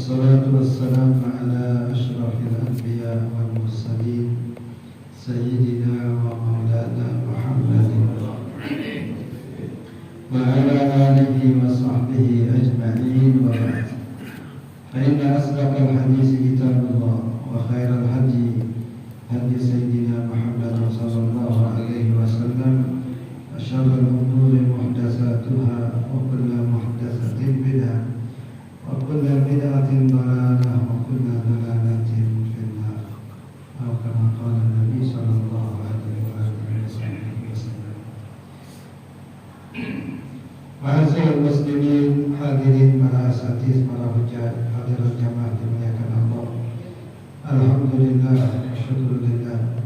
والصلاة والسلام على أشرف الأنبياء والمرسلين سيدنا ومولانا محمد وعلى آله وصحبه أجمعين، وبعد، فإن أصدق الحديث كتاب الله، وخير الهدي هدي سيدنا محمد صلى الله عليه وسلم، وشر الأمور محدثاتها، وكل محدثة بدعة، وكل بدعة ضلالة، وكل ضلالة في النار، أو كما قال النبي صلى الله عليه وسلم. Ma'asyiral muslimin, hadirin para asatidz, para hujjah, hadirat jamaah dimuliakan Allah. Alhamdulillah, syukurillah,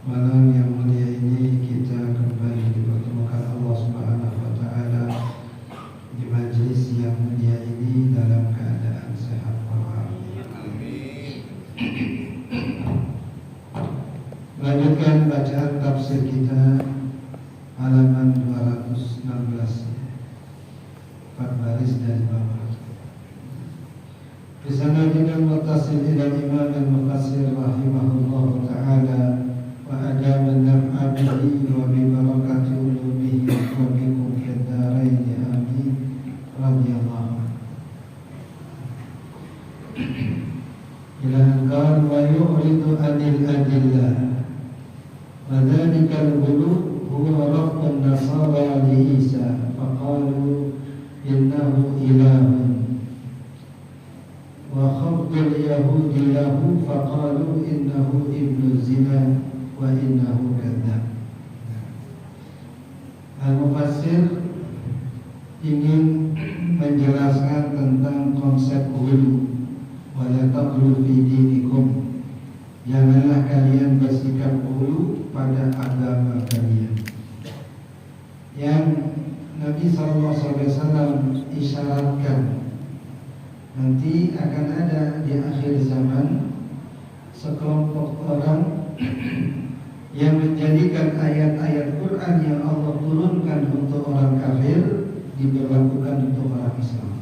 malam yang mulia ini kita kembali dipertemukan Allah Subhanahu wa taala di majlis yang mulia ini dalam keadaan sehat walafiat. Lanjutkan bacaan tafsir kita halaman 216, 4 baris dari bawah. Bisanadina muttasil ila Imam al-Mufassir rahimahullah ta'ala wa adama an-naf'a bihi wa bi barakati ulumihi wa bikum fid dharain, amin, radhiyallahu anhu. Ila qala wa yu'ridu anil adillah wa dhalika al-ghulu huwa raf'un nasara li Isa faqalu innahu ilahun, wa khafdul yahudi lahu faqalu innahu ibnu zina wa innahu kadzab. Al-Mufassir ingin menjelaskan tentang konsep ghulu. Wala taghlu fi dinikum, janganlah kalian bersikap ghulu pada agama kalian. Yang Nabi SAW isyaratkan nanti akan ada di akhir zaman sekelompok orang yang menjadikan ayat-ayat Quran yang Allah turunkan untuk orang kafir diberlakukan untuk orang Islam.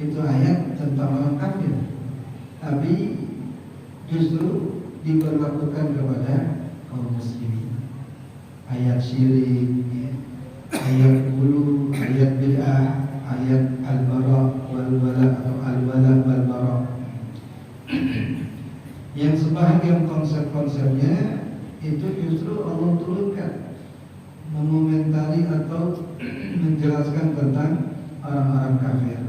Itu ayat tentang orang kafir, tapi justru diberlakukan kepada kaum muslimin. Ayat syirik, ayat ghulu, ayat bid'ah, ayat al-bara wal-wala atau al-wala wal-bara, yang sebahagian konsep-konsepnya itu justru Allah turunkan mengomentari atau menjelaskan tentang orang-orang kafir.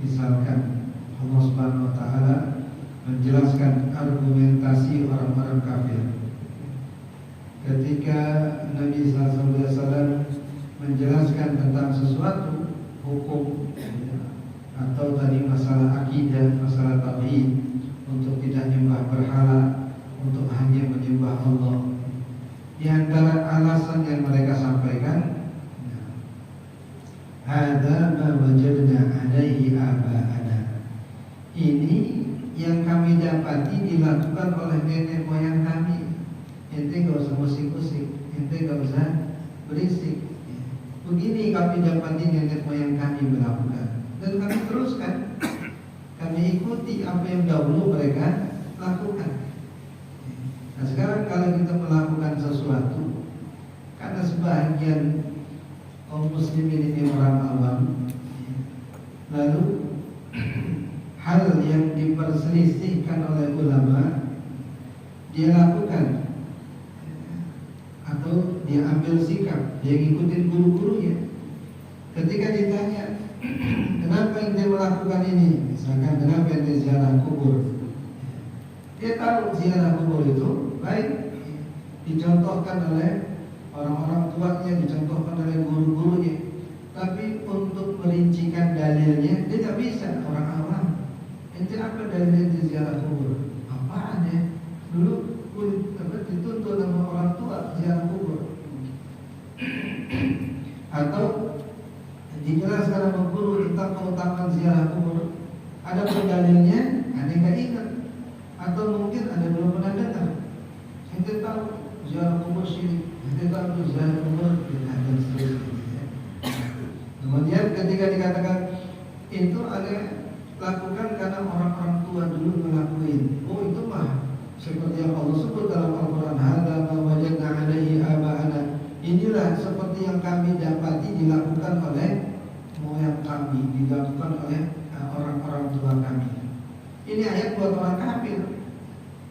Misalkan Allah Subhanahu wa taala menjelaskan argumentasi orang-orang kafir ketika Nabi SAW menjelaskan tentang sesuatu hukum atau tadi masalah akidah, masalah tauhid, untuk tidak menyembah berhala, untuk hanya menyembah Allah. Di antara alasan yang mereka sampaikan, hadza ma wajadna alaihi aba'ana, ini yang kami dapati dilakukan oleh nenek moyang kami. Ente gak usah musik-musik, ente gak usah berisik. Begini kami dapati nenek moyang kami melakukan, dan kami teruskan, kami ikuti apa yang dahulu mereka lakukan. Nah sekarang kalau kita melakukan sesuatu, karena sebahagian kaum muslimin ini orang awam, lalu hal yang diperselisihkan oleh ulama dia lakukan atau dia ambil sikap, dia ngikutin guru-gurunya. Ketika ditanya, kenapa ente melakukan ini? Misalkan, kenapa ente ziarah kubur? Dia tahu ziarah kubur itu baik, dicontohkan oleh orang-orang tuanya, dicontohkan oleh guru-gurunya. Tapi untuk merincikan dalilnya, dia tak bisa, orang awam. Ente apa dalil ente ziarah kubur? Apaan ya? Dulu dituntut sama orang tua ziarah kubur. Atau dijelaskan sama guru tentang keutamaan ziarah kubur, ada dalilnya, ada nggak ingat, atau mungkin ada belum pernah dengar. Ente tahu ziarah kubur syirik, ente tahu ziarah kubur bid'ah dan seterusnya. Kemudian ketika dikatakan itu ada lakukan karena orang-orang tua dulu ngelakuin. Oh itu mah seperti yang Allah sebut dalam Al-Quran, hadza ma wajadna alaihi aba'ana. Inilah seperti yang kami dapati dilakukan oleh moyang kami, dilakukan oleh orang-orang tua kami. Ini ayat buat orang kafir.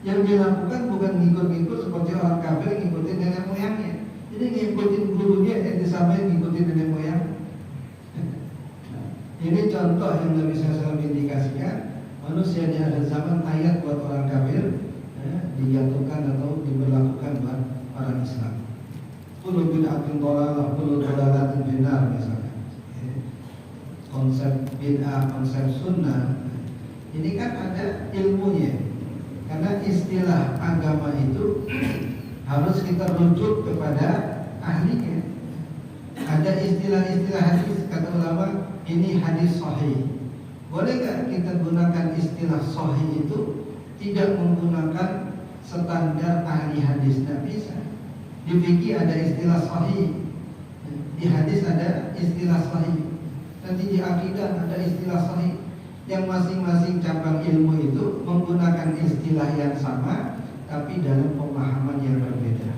Yang dilakukan bukan ngikut-ngikut seperti orang kafir ngikutin nenek moyangnya. Ini ngikutin gurunya yang disamain ngikutin nenek moyang. Ini contoh yang Nabi SAW indikasikan manusia di akhir zaman ayat buat orang kafir dijatuhkan atau diberlakukan buat orang Islam. Kullu bid'atin dhalalah, kullu dhalalatin finnar misalnya. Konsep bid'ah, konsep sunnah, ini kan ada ilmunya. Karena istilah agama itu harus kita rujuk kepada ahlinya. Ada istilah-istilah hadis, kata ulama, ini hadis sahih. Boleh gak kita gunakan istilah sahih itu tidak menggunakan standar ahli hadis? Tidak bisa. Di fikih ada istilah sahih, di hadis ada istilah sahih, nanti di akidah ada istilah sahih. Yang masing-masing cabang ilmu itu menggunakan istilah yang sama, tapi dalam pemahaman yang berbeda.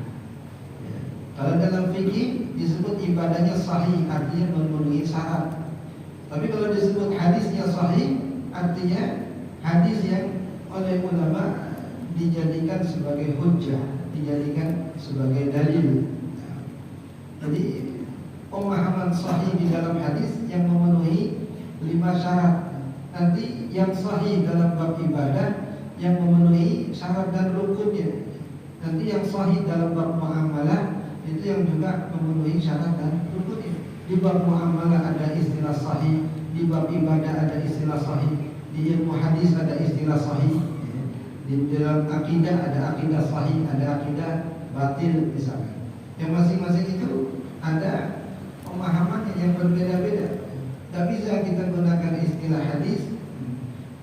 Kalau dalam fikih disebut ibadahnya sahih, artinya memenuhi syarat. Tapi kalau disebut hadisnya sahih, artinya hadis yang oleh ulama dijadikan sebagai hujjah, dijadikan sebagai dalil. Jadi pemahaman sahih di dalam hadis yang memenuhi 5 syarat. Nanti yang sahih dalam bab ibadah yang memenuhi syarat dan rukunnya. Nanti yang sahih dalam bab muamalah itu yang juga memenuhi syarat dan rukunnya. Di bab muamalah ada istilah sahih, di bab ibadah ada istilah sahih, di ilmu hadis ada istilah sahih, di dalam akidah ada akidah sahih, ada akidah batil misalnya. Yang masing-masing itu ada pemahamannya yang berbeda-beda. Tidak bisa kita gunakan istilah hadis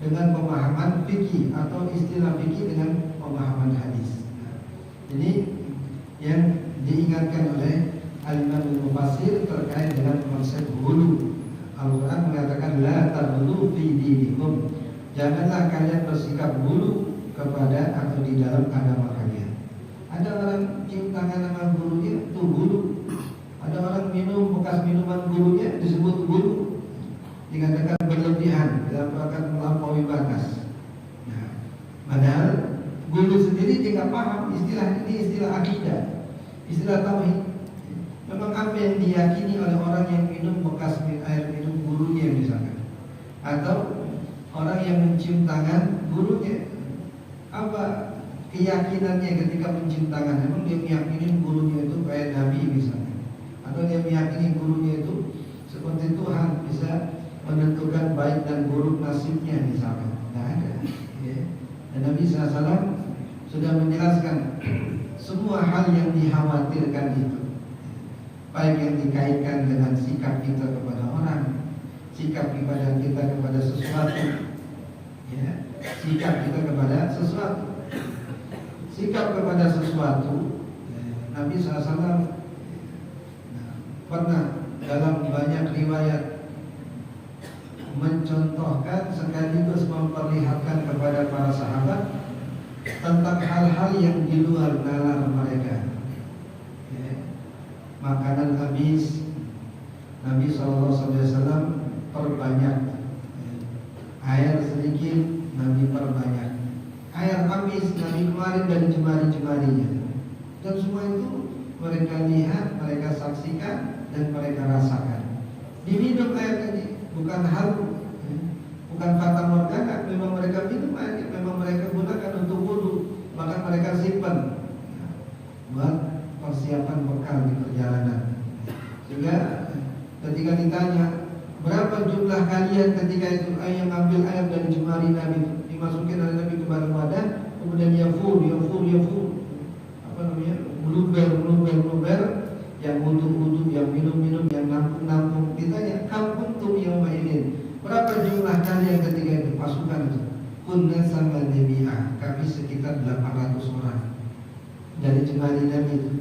dengan pemahaman fikih atau istilah fikih dengan pemahaman hadis. Jadi yang diingatkan oleh Al-Imam Al-Mufassir terkait dengan konsep hulu. Al-Quran mengatakan la taghlu fi dinikum. Janganlah kalian bersikap hulu kepada atau di dalam agama kalian. Ada orang cium tangan sama gurunya itu hulu. Ada orang minum bekas minuman gurunya disebut hulu. Dikatakan berlebihan, dilakukan melampaui batas. Nah, padahal guru sendiri tidak paham istilah ini, istilah akidah, istilah tauhid. Memang apa yang diyakini oleh orang yang minum bekas air minum gurunya misalkan, atau orang yang mencium tangan gurunya, apa keyakinannya ketika mencium tangan? Memang dia meyakini gurunya itu kayak Nabi misalnya, atau dia meyakini gurunya itu seperti Tuhan bisa menentukan baik dan buruk nasibnya misalkan. Tidak ada ya. Dan Nabi SAW sudah menjelaskan semua hal yang dikhawatirkan itu, baik yang dikaitkan dengan sikap kita kepada orang, sikap kita kepada sesuatu ya, sikap kita kepada sesuatu, sikap kepada sesuatu ya. Nabi SAW pernah dalam banyak riwayat mencontohkan sekaligus memperlihatkan kepada para sahabat tentang hal-hal yang di luar nalar mereka ya. Makanan habis, Nabi SAW perbanyak ya. Air sedikit, Nabi perbanyak. Air habis, Nabi kemarin dari jemari-jemarinya. Dan semua itu mereka lihat, mereka saksikan, dan mereka rasakan. Diminum air ini bukan halu, bukan fata morgana. Memang mereka minum air, memang mereka gunakan untuk wudu, bahkan mereka simpan buat persiapan bekal di perjalanan. Sehingga ketika ditanya berapa jumlah kalian ketika itu yang ambil air dari jemari Nabi, dimasukin oleh Nabi ke dalam wadah, kemudian yafur, apa namanya, meluber, yang wudu, yang minum, yang nampung. Ditanya, kampung tuh yang mainin, berapa jumlah kalian ketika itu pasukan itu? Kunna sama Nabi'ah, kami sekitar 800 orang. Dari jemari Nabi itu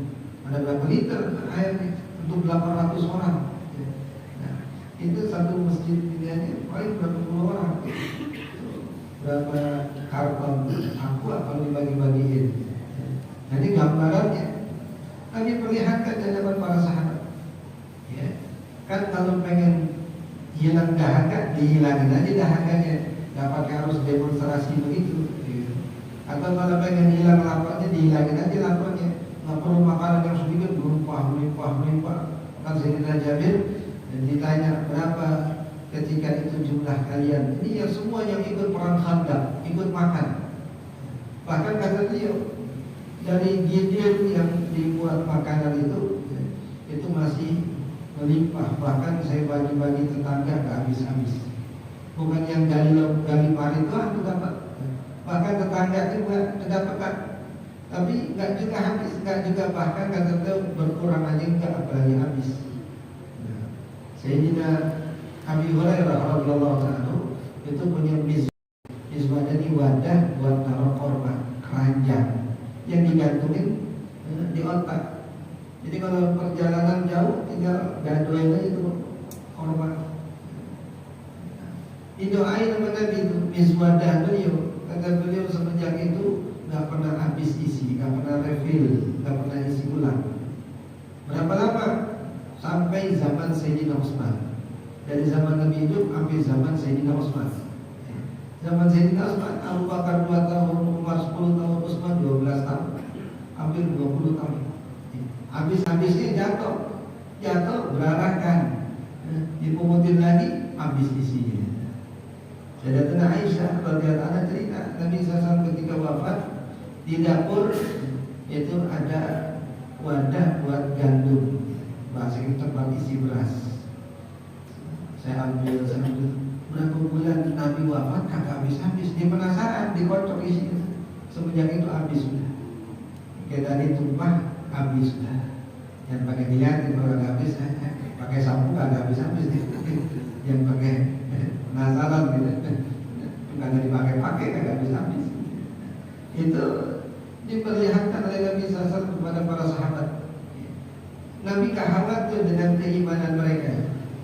ada berapa liter air untuk 800 orang? Nah, itu satu masjid ini paling berapa puluh orang. berapa karton aku akan dibagi-bagiin. Jadi gambarannya Nabi perlihatkan di hadapan para sahabat. Ya, kan kalau pengen hilang dahaga, dihilangin aja dahaganya, nggak pakai harus demonstrasi begitu. Ya. Atau kalau pengen hilang laparnya, dihilangin aja laparnya, nggak perlu makanan yang sedikit, melimpah. Kan Sayyidina Jabir dan ditanya berapa ketika itu jumlah kalian. Ini ya semua yang ikut perang Khandaq, ikut makan. Bahkan kata beliau, dari gidir yang dibuat makanan itu masih melimpah. Bahkan saya bagi-bagi tetangga gak habis-habis. Bukan yang gali parit itu dapat. Bahkan tetangga juga kedapatan. Tapi gak juga habis, gak juga bahkan kata beliau berkurang aja enggak apalagi habis. Sayyidina Abi Hurairah radhiyallahu anhu itu punya mizwah, jadi wadah buat taruh korma, keranjang yang digantungin di otak. Jadi kalau perjalanan jauh tinggal gadoin aja itu korma. Didoain sama Nabi itu mizwadah beliau. Kata beliau semenjak itu nggak pernah habis isi, nggak pernah refill, nggak pernah isi ulang. Berapa lama? Sampai zaman Sayyidina Utsman. Dari zaman Nabi hidup sampai zaman Sayyidina Utsman. Zaman Sayyidina Utsman, Abu Bakar 2 tahun, Umar 10 tahun, Utsman 12 tahun, hampir 20 tahun. Habis-habisnya jatuh berarakan, dipungutin lagi, habis isinya. Sayyidatina Aisyah radhiyallahu anha cerita, Nabi SAW ketika wafat di dapur itu ada wadah buat gandum, bahasa kita tempat isi beras. Saya ambil berapa bulan Nabi wafat kagak habis-habis. Dia penasaran, dikocok isinya. Semenjak itu habis sudah. Kayak tadi tumpah habis sudah. Yang pakai dilihatin kalau nggak habis, pakai sapu kagak habis-habis nih. Yang pakai penasaran gitu, kagak dipakai-pakai kagak habis-habis. Itu diperlihatkan oleh Nabi SAW kepada para sahabat. Nabi khawatir dengan keimanan mereka.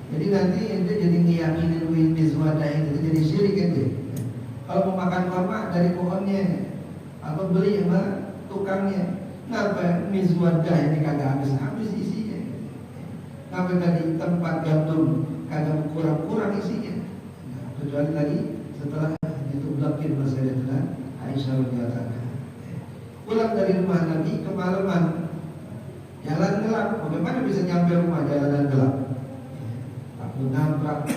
Jadi nanti ente jadi ngiyakinin mizwadah itu jadi syirik ente. Kalau mau makan korma dari pohonnya atau beli sama tukangnya, ngapa mizwadah ini kagak habis-habis isinya? Ngapa tadi tempat gandum kagak kurang-kurang isinya? Nah, kecuali lagi setelah ditublakin Sayyidatina Aisyah radhiyallahu anha. Pulang dari rumah Nabi kemalaman, jalan gelap. Bagaimana bisa nyampe rumah jalanan gelap? Takut nabrak,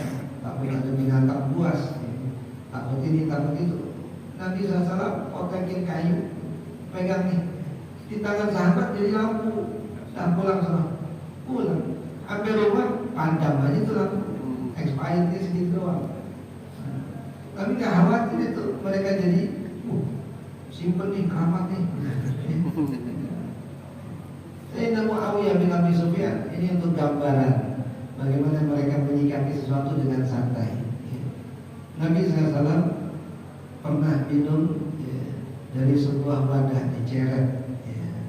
takut ada binatang buas, takut ini, takut itu. Nabi SAW kotekin kayu, pegang nih di tangan sahabat jadi lampu. Dan pulang sana, pulang. Sampai rumah padam aja itu lampu, expirednya sedikit doang. Tapi gak khawatir itu mereka jadi simpen nih, keramat nih. Sayyidina Muawiyah bin Abi Sufyan ini untuk gambaran bagaimana mereka menyikapi sesuatu dengan santai. Nabi SAW pernah minum dari sebuah wadah diceret,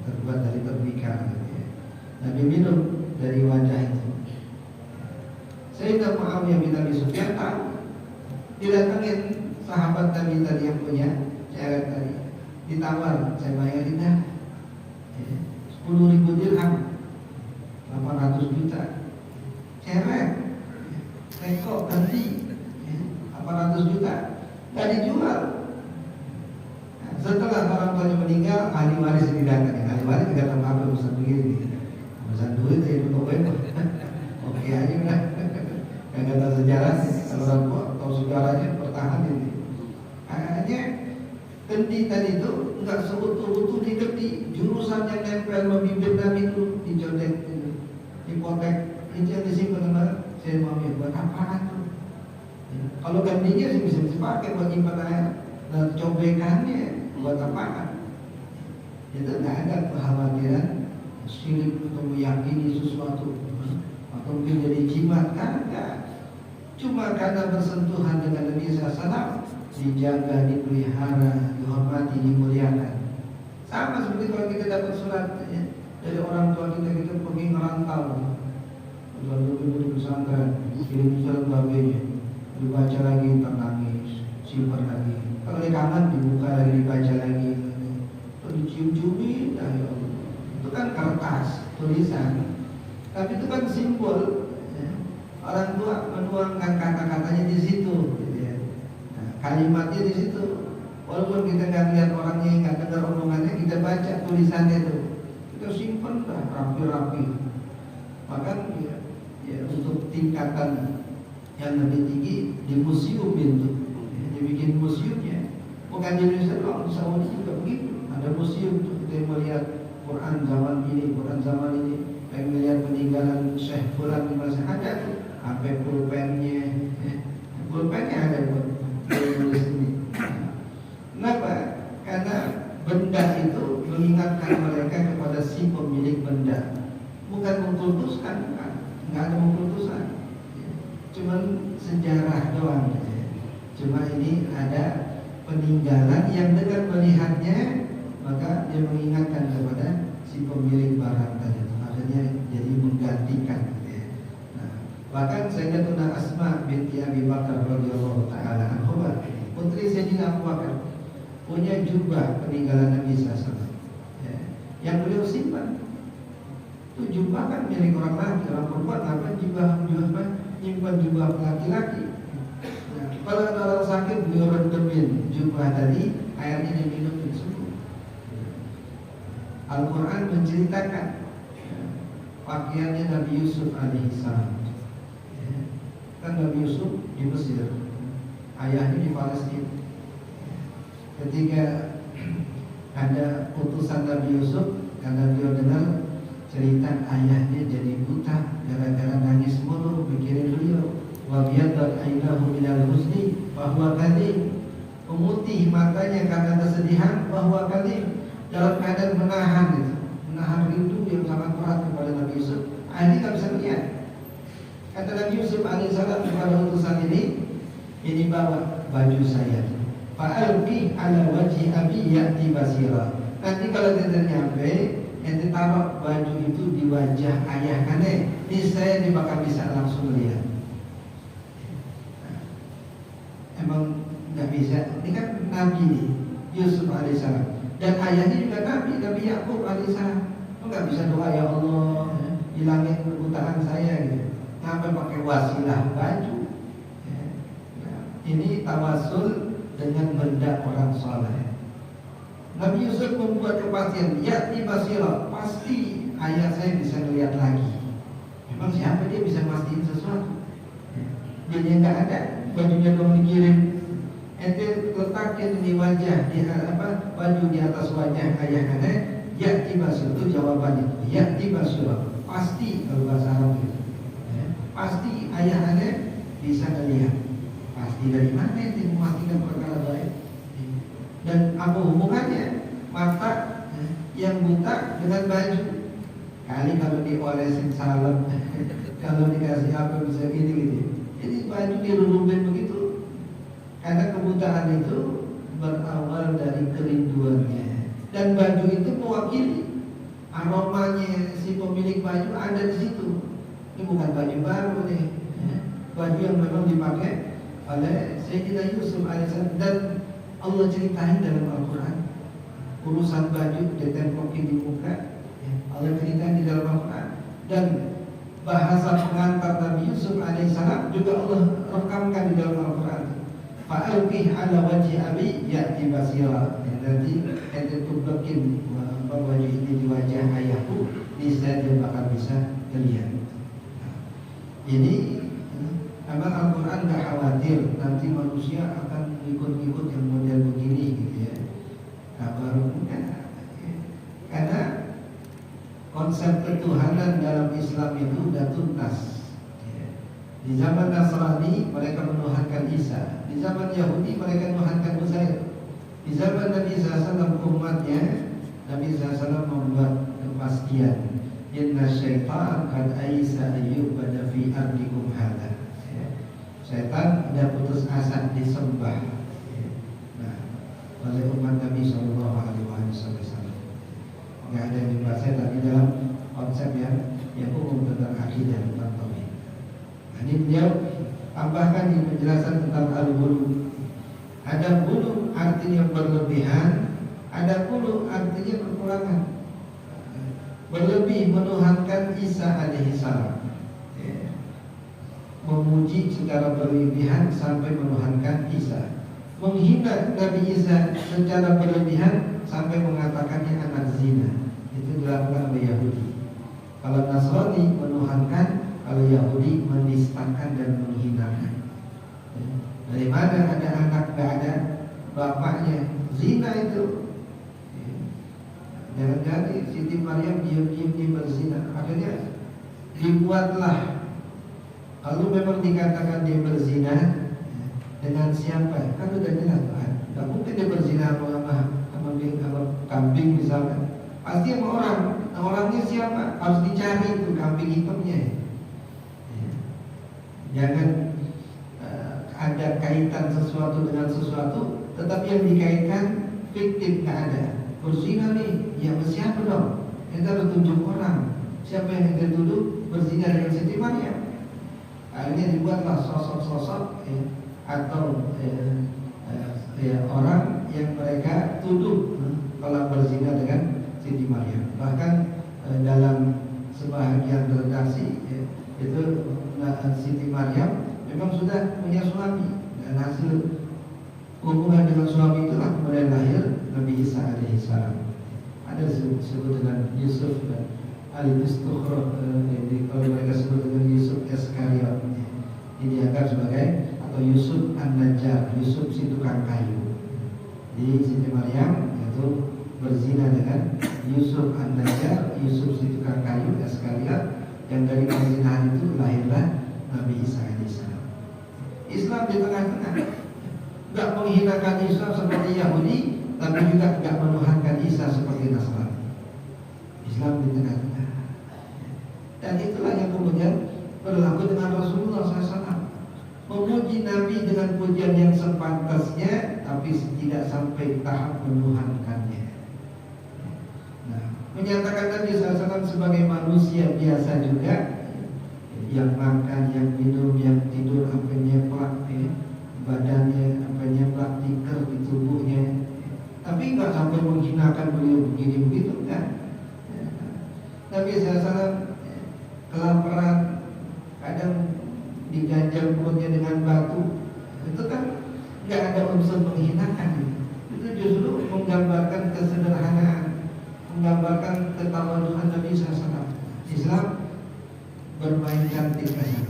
terbuat dari tembikar. Nabi minum dari wadah itu. Sayyidina Muawiyah bin Abi Sufyan tahu, didatangin sahabat Nabi tadi yang punya ceret tadi, ditawar, saya bayarin dah 10.000 dirham, 800 juta. Ceret, teko ganti 800 juta, gak dijual. Nah, setelah orang tuanya meninggal, ahli waris didatangin. Ahli waris tidak tahu apa urusan begini, urusan duit itu pokoknya oke aja udah. Yang kata sejarah, kalau orang tua tahu sejarahnya bertahan ini. Hanya kendi tadi itu nggak seutuh-utuh dikendi, jurusan yang nempel membibir Nabi itu dicontek, dipotek. Itu yang disimpan sama saya mau buat apaan tuh? Kalau gantinya sih bisa dipakai buat nyimpan air. Dan cobekannya buat apaan? Itu nggak ada kekhawatiran syirik atau meyakini sesuatu atau mungkin jadi jimat, kan enggak. Cuma karena bersentuhan dengan Nabi SAW, dijaga, dipelihara, dihormati, dimuliakan. Sama seperti kalau kita dapat surat dari orang tua kita pergi ngerantau, lalu di pesantren, kirim surat babenya, dibaca lagi, ternangis, simpan lagi. Kalau rekaman dibuka lagi, dibaca lagi, atau dicium-ciumin, ya Allah. Itu kan kertas, tulisan, tapi itu kan simbol. Ya. Orang tua menuangkan kata-katanya di situ, gitu ya. Nah, kalimatnya di situ. Walaupun kita nggak lihat orangnya, nggak dengar omongannya, kita baca tulisannya itu, kita simpan lah rapi-rapi. Maka ya, untuk tingkatan yang lebih tinggi di museum itu, ya, dibikin museumnya. Bukan di Indonesia doang, di Saudi juga begitu. Ada museum tuh, kita melihat Quran zaman ini, Quran zaman ini, yang melihat peninggalan Syekh Fulan di masa ada tuh, sampai pulpennya, ya. Pulpennya ada buat tulis ini. Kenapa? Karena benda itu mengingatkan mereka kepada si pemilik benda. Bukan mengkultuskan, nggak ada mengkultusan. Cuman sejarah doang. Cuma ini ada peninggalan yang dengan melihatnya maka dia mengingatkan kepada si pemilik barang tadi. Makanya jadi menggantikan. Nah, bahkan Sayyidatuna Asma binti Abi Bakar radhiyallahu taala anha, putri Sayyidina Abu Bakar, punya jubah peninggalan Nabi SAW, ya, yang beliau simpan. Itu jubah kan milik orang laki, orang perempuan apa nyimpan jubah laki-laki. Nah, kalau ada orang sakit beliau rendemin jubah tadi, airnya diminumin semua. Al-Quran menceritakan pakaiannya Nabi Yusuf alaihissalam. Ya, kan Nabi Yusuf di Mesir, ayahnya di Palestina. Ketika ada utusan Nabi Yusuf, karena beliau dengar cerita ayahnya jadi buta gara-gara nangis mulu mikirin beliau. Wa biyaddat ainahu minal husni wa huwa kadhib. Memutih matanya karena kesedihan, bahwa kadhib, dalam keadaan menahan rindu yang sangat berat kepada Nabi Yusuf. Akhirnya tak bisa melihat. Kata Nabi Yusuf alaihissalam kepada utusan ini bawa baju saya, fa'alqi ala wajhi abi ya'ti basira. Nanti kalau tidak nyampe, ente taruh baju itu di wajah ayah kane, niscaya dia bakal bisa langsung melihat. Emang nggak bisa. Ini kan Nabi nih, Yusuf alaihissalam, dan ayahnya juga Nabi Yakub alaihissalam. Nggak bisa doa, ya Allah hilangin kebutaan saya gitu. Sampai pakai wasilah baju. Ini tawasul dengan benda orang soleh. Nabi Yusuf membuat kepastian, yakni basira, pasti ayah saya bisa melihat lagi. Memang siapa dia bisa mastiin sesuatu? Dia nggak ada, bajunya dong dikirim. Ente letakin di wajah, baju di atas wajah ayah anda, yakni basira, itu jawabannya. Yakni basira, pasti kalau bahasa Arab itu, pasti ayah anda bisa melihat. Pasti dari mana itu memastikan perkara baik? Dan apa hubungannya mata yang buta dengan baju? Kali kalau diolesin salam, kalau dikasih apa bisa gini gitu. Jadi baju dirulubin begitu. Karena kebutaan itu berawal dari kerinduannya. Dan baju itu mewakili aromanya si pemilik baju ada di situ. Ini bukan baju baru nih, baju yang memang dipakai oleh Sayyidina Yusuf alaihissalam. Dan Allah ceritain dalam Al-Quran urusan baju ditempokin di muka, Allah ceritain di dalam Al-Quran. Dan bahasa pengantar Nabi Yusuf alaihissalam juga Allah rekamkan di dalam Al-Quran. Fa'alqih ala wajhi abi ya'ti basira. Nanti ente tumpekin baju ini di wajah ayahku, niscaya dia bakal bisa melihat. Ini karena Al-Quran gak khawatir nanti manusia akan ikut-ikut yang model begini gitu ya. Kabar enggak. Karena konsep ketuhanan dalam Islam itu sudah tuntas. Di zaman Nasrani mereka menuhankan Isa, di zaman Yahudi mereka menuhankan Uzair. Di zaman Nabi SAW umatnya, Nabi SAW membuat kepastian, inna syaitan qad aisa ayyubada fi ardikum hadha. Setan tidak putus asa disembah oleh umat Nabi Shallallahu Alaihi Wasallam. Nggak ada yang dibahas tapi dalam konsep yang umum tentang akidah tentang tauhid. Ini beliau tambahkan di penjelasan tentang al-ghulu. Ada bunuh artinya berlebihan, ada bunuh artinya kekurangan. Berlebih menuhankan Isa alaihissalam, ya. Memuji secara berlebihan sampai menuhankan Isa. Menghina Nabi Isa secara berlebihan sampai mengatakannya anak zina. Itu dilakukan oleh Yahudi. Kalau Nasrani menuhankan, kalau Yahudi menistakan dan menghinakan. Dari mana ada anak gak ada bapaknya? Zina itu. Jangan-jangan Siti Maryam diam-diam dia berzina. Akhirnya dibuatlah. Kalau memang dikatakan dia berzina, dengan siapa? Kan sudah jelas kan? Gak mungkin dia berzina sama kambing misalnya. Pasti sama orang. Nah, orangnya siapa? Harus dicari itu kambing hitamnya. Jangan ada kaitan sesuatu dengan sesuatu, tetapi yang dikaitkan fiktif nggak ada. Berzina nih, ya siapa dong? Kita harus tunjuk orang. Siapa yang kita tuduh berzina dengan Siti Maryam? Akhirnya dibuatlah sosok-sosok atau orang yang mereka tuduh kalau berzina dengan Siti Maryam. Bahkan dalam sebahagian redaksi itu Siti Maryam memang sudah punya suami, dan hasil hubungan dengan suami itulah kemudian lahir Nabi Isa alaihissalam. Ada disebut dengan Yusuf dan Al-Istukhrah, kalau mereka sebut dengan Yusuf Iskariot. Ini dianggap sebagai atau Yusuf An-Najjar, Yusuf si tukang kayu. Jadi Siti Maryam itu berzina dengan Yusuf An-Najjar, Yusuf si tukang kayu Iskariot, yang dari perzinahan itu lahirlah Nabi Isa alaihissalam. Islam di tengah-tengah, tidak menghinakan Isa seperti Yahudi, tapi juga tidak menuhankan Isa seperti Nasrani. Islam di tengah-tengah. Dan itulah yang kemudian berlaku dengan Rasulullah SAW. Memuji Nabi dengan pujian yang sepantasnya, tapi tidak sampai tahap menuhankannya. Nah, menyatakan Nabi SAW sebagai manusia biasa juga, yang makan, yang minum, yang tidur, apa nyeplak, badannya apa nyeplak tikar di tubuhnya, tapi nggak sampai menghinakan beliau begini begitu kan? Nabi SAW kelaparan, kadang diganjal perutnya dengan batu, itu kan nggak ada unsur menghinakan. Itu justru menggambarkan kesederhanaan, menggambarkan ketawaduan Nabi SAW. Islam bermain cantik saja,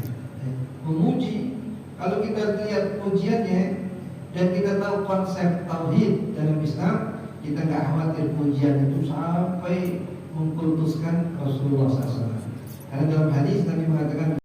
memuji. Kalau kita lihat pujiannya dan kita tahu konsep tauhid dalam Islam, kita nggak khawatir pujian itu sampai mengkultuskan Rasulullah SAW. Karena dalam hadis Nabi mengatakan